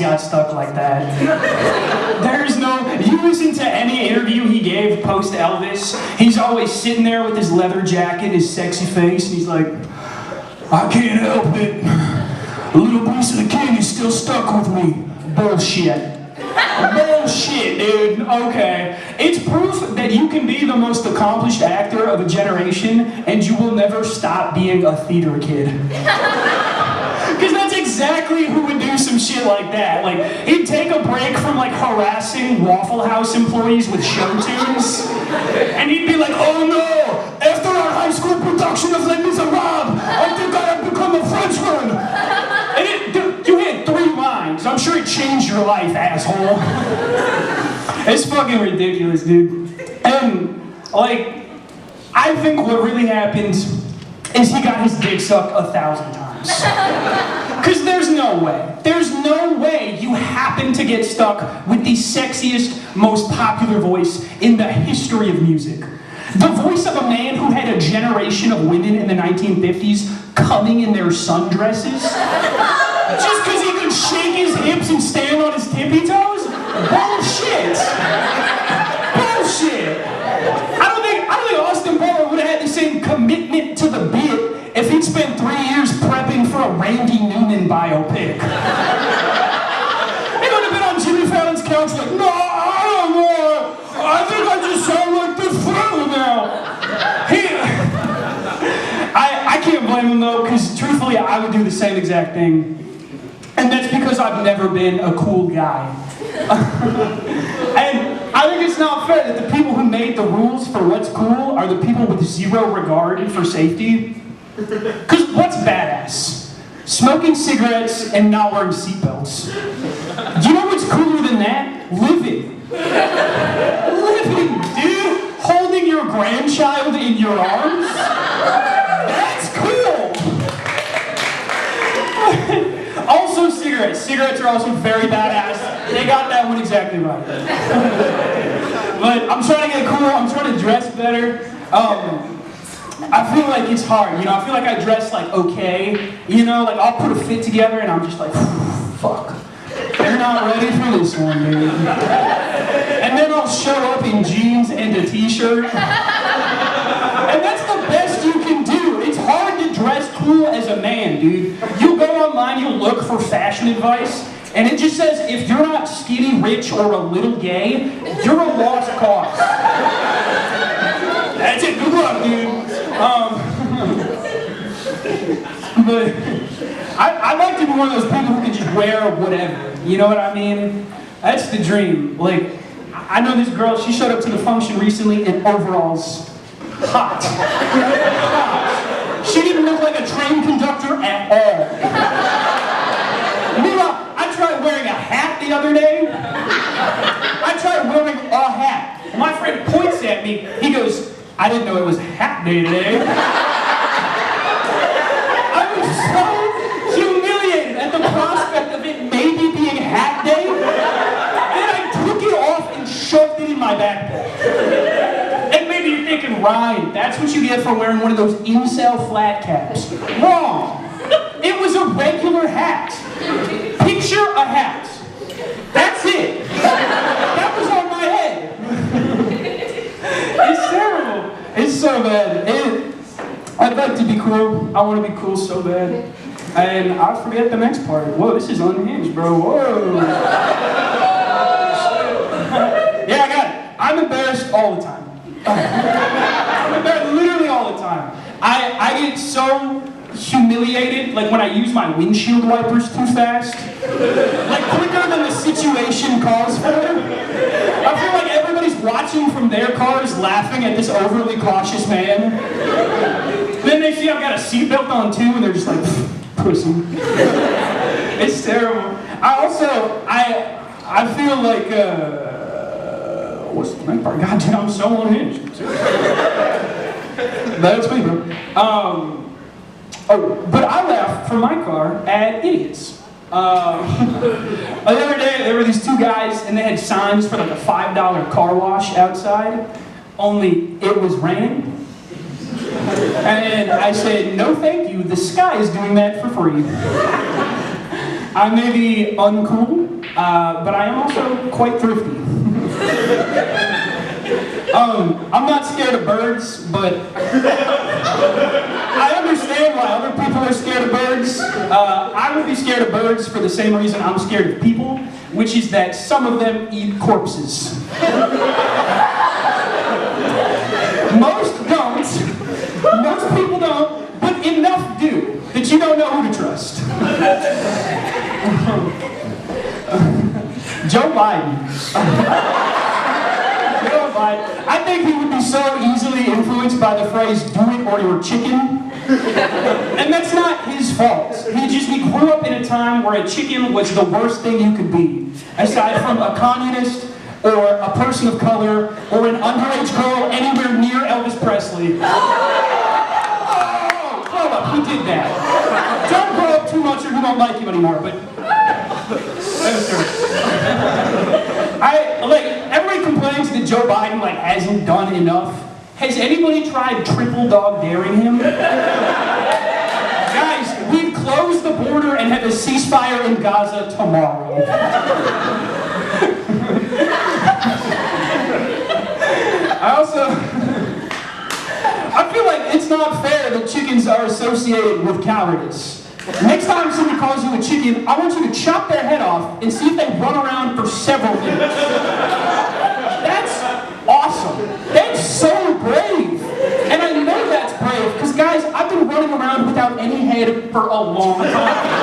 got stuck like that. There's no, you listen to any interview he gave post-Elvis, he's always sitting there with his leather jacket, his sexy face, and he's like, I can't help it. A little piece of the king is still stuck with me. Bullshit. Bullshit, dude. Okay. It's proof that you can be the most accomplished actor of a generation and you will never stop being a theater kid. Because that's exactly who would do some shit like that. Like, he'd take a break from like harassing Waffle House employees with show tunes, and he'd be like, oh no, after our high school production of Les Miserables, I think I have become a Frenchman. And you had 3 lines. I'm sure it changed your life, asshole. It's fucking ridiculous, dude. And, like, I think what really happened is he got his dick sucked 1,000 times. Because there's no way you happen to get stuck with the sexiest, most popular voice in the history of music. The voice of a man who had a generation of women in the 1950s coming in their sundresses. Just because he could shake his hips and stand on his tippy toes? Bullshit! Bullshit! I don't think Austin Butler would have had the same commitment to the bit if he'd spent 3 years prepping for a Randy Newman biopic. He would have been on Jimmy Fallon's couch like, no, I don't know. I think I just sound like this forever now. I can't blame him though, because truthfully I would do the same exact thing. And that's because I've never been a cool guy. And I think it's not fair that the people who made the rules for what's cool are the people with zero regard for safety. Because what's badass? Smoking cigarettes and not wearing seatbelts. You know what's cooler than that? Living. Living, dude. Holding your grandchild in your arms. That's cool. Also cigarettes. Cigarettes are also very badass. They got that one exactly right. But I'm trying to get cool. I'm trying to dress better. I feel like it's hard, you know, I feel like I dress like okay, you know, like I'll put a fit together and I'm just like, fuck, they're not ready for this one, dude. And then I'll show up in jeans and a t-shirt. And that's the best you can do. It's hard to dress cool as a man, dude. You go online, you look for fashion advice, and it just says, if you're not skinny, rich, or a little gay, you're a lost cause. That's it, good luck, dude. But I'd like to be one of those people who can just wear whatever, you know what I mean? That's the dream. Like, I know this girl, she showed up to the function recently in overalls. Hot. Hot. She didn't look like a train conductor at all. Meanwhile, I tried wearing a hat the other day. I tried wearing a hat. My friend points at me, he goes, I didn't know it was hat day today. I was so humiliated at the prospect of it maybe being hat day. Then I took it off and shoved it in my backpack. And maybe you're thinking, Ryan, that's what you get for wearing one of those incel flat caps. Wrong. It was a regular hat. Picture a hat. That's it. That was on my head. It's terrible. It's so bad. I'd like to be cool. I want to be cool so bad. And I forget the next part. Whoa, this is unhinged, bro. Whoa. Yeah, I got it. I'm embarrassed all the time. I'm embarrassed literally all the time. I get so humiliated, like when I use my windshield wipers too fast. Like quicker than the situation calls for. I feel like everybody's watching from their cars laughing at this overly cautious man. Then they see I've got a seatbelt on too and they're just like, pussy. It's terrible. I feel like, what's the next part? God damn, I'm so unhinged. That's me, bro. But I laugh from my car at idiots. The other day, there were these 2 guys, and they had signs for like a $5 car wash outside, only it was raining. And I said, no thank you, the sky is doing that for free. I may be uncool, but I am also quite thrifty. I'm not scared of birds, but I understand why other people are scared of birds. I would be scared of birds for the same reason I'm scared of people, which is that some of them eat corpses. Most don't. Most people don't, but enough do that you don't know who to trust. Joe Biden. I think he would be so easily influenced by the phrase, "do it or you're chicken." And that's not his fault. He grew up in a time where a chicken was the worst thing you could be, aside from a communist, or a person of color, or an underage girl anywhere near Elvis Presley. Oh, grow up, he did that. Don't grow up too much or we don't like you anymore, but... Everybody complains that Joe Biden, hasn't done enough. Has anybody tried triple dog daring him? Guys, we've closed the border and have a ceasefire in Gaza tomorrow. I feel like it's not fair that chickens are associated with cowardice. Next time somebody calls you a chicken, I want you to chop their head off and see if they run around for several minutes. That's awesome. That's so brave. And I know that's brave, because guys, I've been running around without any head for a long time.